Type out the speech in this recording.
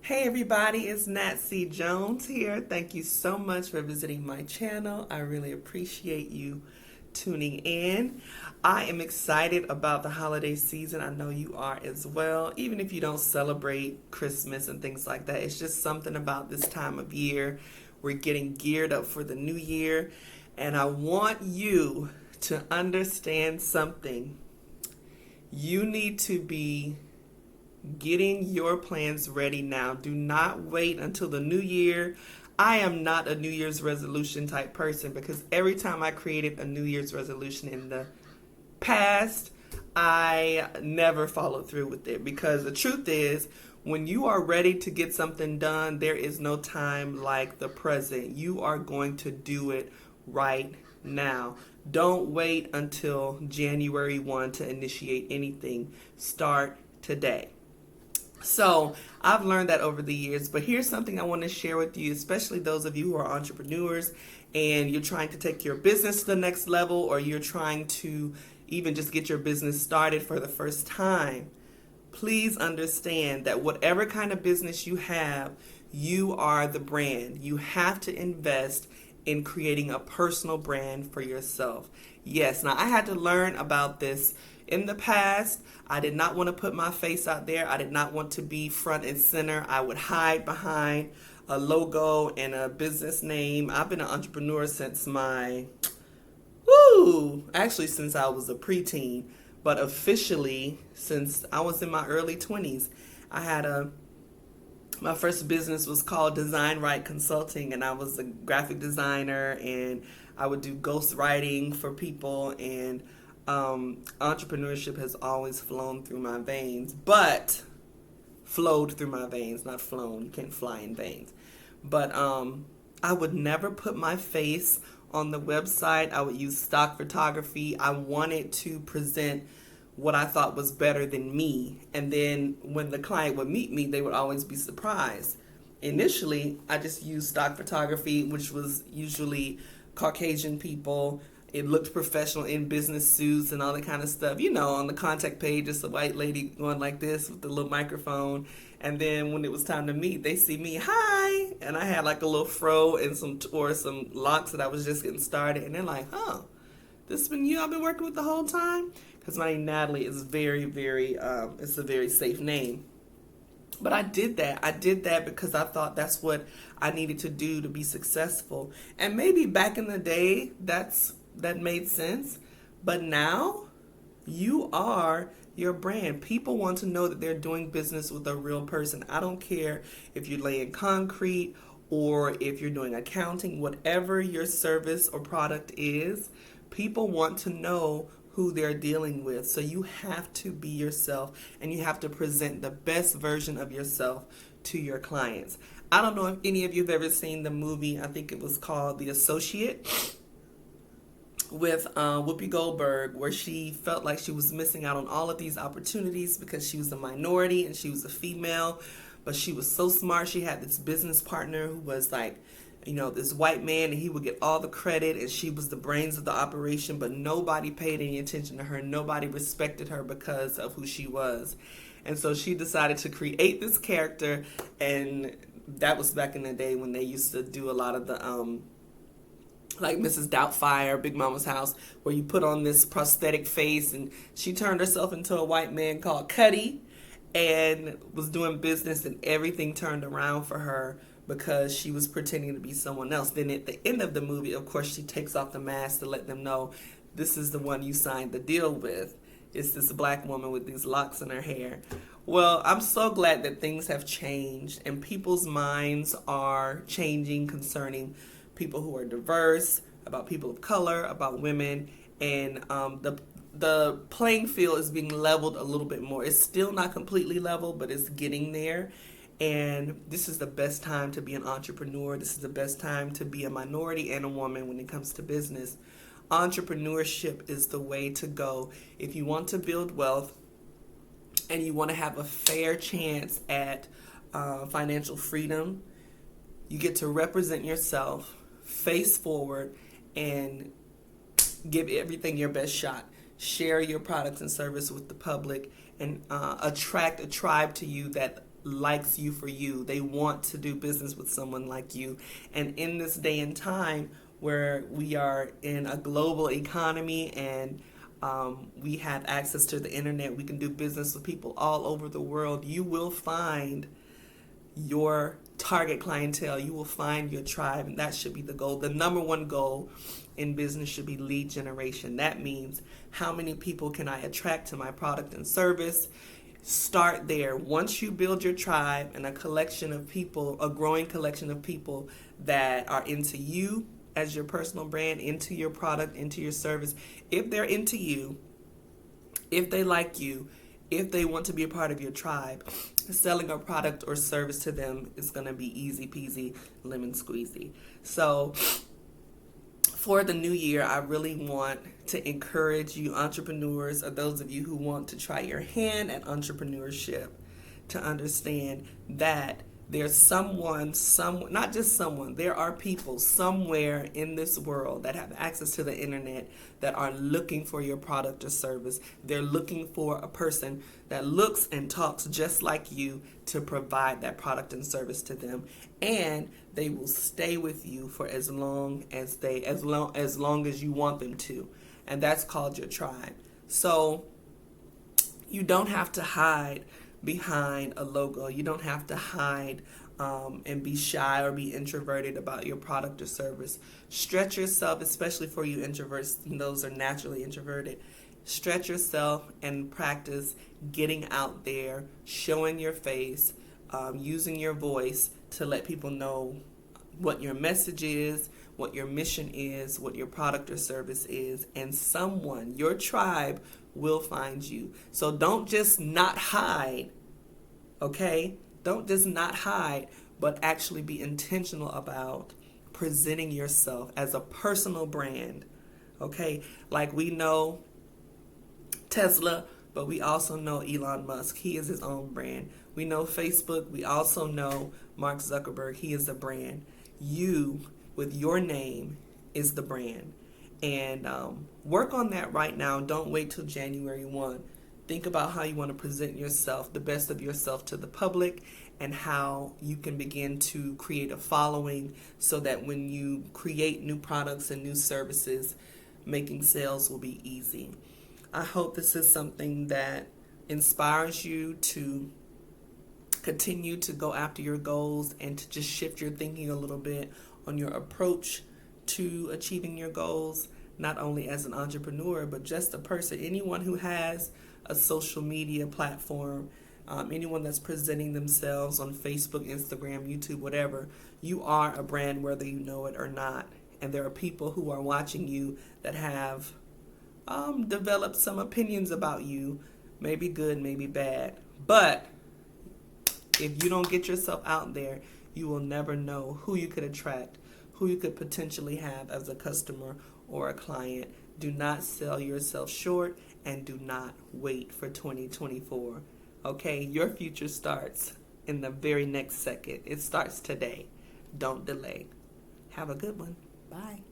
Hey everybody, it's Nancy Jones here. Thank you so much for visiting my channel. I really appreciate you tuning in. I am excited about the holiday season. I know you are as well. Even if you don't celebrate Christmas and things like that, it's just something about this time of year. We're getting geared up for the new year, and I want you to understand something. You need to be getting your plans ready now. Do not wait until the new year. I am not a New Year's resolution type person because every time I created a New Year's resolution in the past, I never followed through with it because the truth is, when you are ready to get something done, there is no time like the present. You are going to do it right now. Don't wait until January 1 to initiate anything. Start today. So I've learned that over the years, but here's something I want to share with you, especially those of you who are entrepreneurs and you're trying to take your business to the next level, or you're trying to even just get your business started for the first time. Please understand that whatever kind of business you have, you are the brand. You have to invest in creating a personal brand for yourself. Yes, now I had to learn about this in the past. I did not want to put my face out there. I did not want to be front and center. I would hide behind a logo and a business name. I've been an entrepreneur since since I was a preteen, but officially since I was in my early 20s. I had my first business was called Design Right Consulting, and I was a graphic designer, and I would do ghost writing for people, and entrepreneurship has always flown through my veins, but flowed through my veins, not flown. You can't fly in veins. But I would never put my face on the website. I would use stock photography. I wanted to present what I thought was better than me. And then when the client would meet me, they would always be surprised. Initially, I just used stock photography, which was usually Caucasian people. It looked professional in business suits and all that kind of stuff. You know, on the contact page, it's a white lady going like this with the little microphone. And then when it was time to meet, they see me, hi, and I had like a little fro and some locks that I was just getting started. And they're like, huh, this has been you I've been working with the whole time? Because my name Natalie is very, very, it's a very safe name. But I did that. I did that because I thought that's what I needed to do to be successful. And maybe back in the day, that made sense. But now, you are your brand. People want to know that they're doing business with a real person. I don't care if you're laying concrete or if you're doing accounting, whatever your service or product is, people want to know who they're dealing with. So you have to be yourself, and you have to present the best version of yourself to your clients. I don't know if any of you have ever seen the movie, I think it was called The Associate, with Whoopi Goldberg, where she felt like she was missing out on all of these opportunities because she was a minority and she was a female, but she was so smart. She had this business partner who was like, this white man, and he would get all the credit, and she was the brains of the operation, but nobody paid any attention to her. Nobody respected her because of who she was. And so she decided to create this character, and that was back in the day when they used to do a lot of the like Mrs. Doubtfire, Big Mama's House, where you put on this prosthetic face, and she turned herself into a white man called Cuddy and was doing business, and everything turned around for her because she was pretending to be someone else. Then at the end of the movie, of course, she takes off the mask to let them know, this is the one you signed the deal with. It's this black woman with these locks in her hair. Well, I'm so glad that things have changed and people's minds are changing concerning people who are diverse, about people of color, about women, and the playing field is being leveled a little bit more. It's still not completely level, but it's getting there. And this is the best time to be an entrepreneur. This is the best time to be a minority and a woman when it comes to business. Entrepreneurship is the way to go. If you want to build wealth and you want to have a fair chance at financial freedom, you get to represent yourself, face forward, and give everything your best shot. Share your products and service with the public, and attract a tribe to you that likes you for you. They want to do business with someone like you. And in this day and time where we are in a global economy and we have access to the internet, we can do business with people all over the world, you will find your target clientele, you will find your tribe, and that should be the goal. The number one goal in business should be lead generation. That means how many people can I attract to my product and service? Start there. Once you build your tribe and a collection of people, a growing collection of people that are into you as your personal brand, into your product, into your service, if they're into you, if they like you, if they want to be a part of your tribe, selling a product or service to them is going to be easy peasy, lemon squeezy. So for the new year, I really want to encourage you entrepreneurs, or those of you who want to try your hand at entrepreneurship, to understand that there's someone, not just someone, there are people somewhere in this world that have access to the internet that are looking for your product or service. They're looking for a person that looks and talks just like you to provide that product and service to them. And they will stay with you for as long as you want them to. And that's called your tribe. So you don't have to hide behind a logo. You don't have to hide and be shy or be introverted about your product or service. Stretch yourself, especially for you introverts and those are naturally introverted. Stretch yourself and practice getting out there, showing your face, using your voice to let people know what your message is, what your mission is, what your product or service is, and someone, your tribe, will find you. So don't just not hide, okay? Don't just not hide, but actually be intentional about presenting yourself as a personal brand, okay? Like we know Tesla, but we also know Elon Musk. He is his own brand. We know Facebook. We also know Mark Zuckerberg. He is a brand. You, with your name, is the brand. And work on that right now. Don't wait till January 1. Think about how you want to present yourself, the best of yourself, to the public, and how you can begin to create a following so that when you create new products and new services, making sales will be easy. I hope this is something that inspires you to continue to go after your goals and to just shift your thinking a little bit on your approach to achieving your goals, not only as an entrepreneur, but just a person, anyone who has a social media platform, anyone that's presenting themselves on Facebook, Instagram, YouTube, whatever. You are a brand whether you know it or not. And there are people who are watching you that have developed some opinions about you, maybe good, maybe bad. But if you don't get yourself out there, you will never know who you could attract, who you could potentially have as a customer or a client. Do not sell yourself short and do not wait for 2024. Okay, your future starts in the very next second. It starts today. Don't delay. Have a good one. Bye.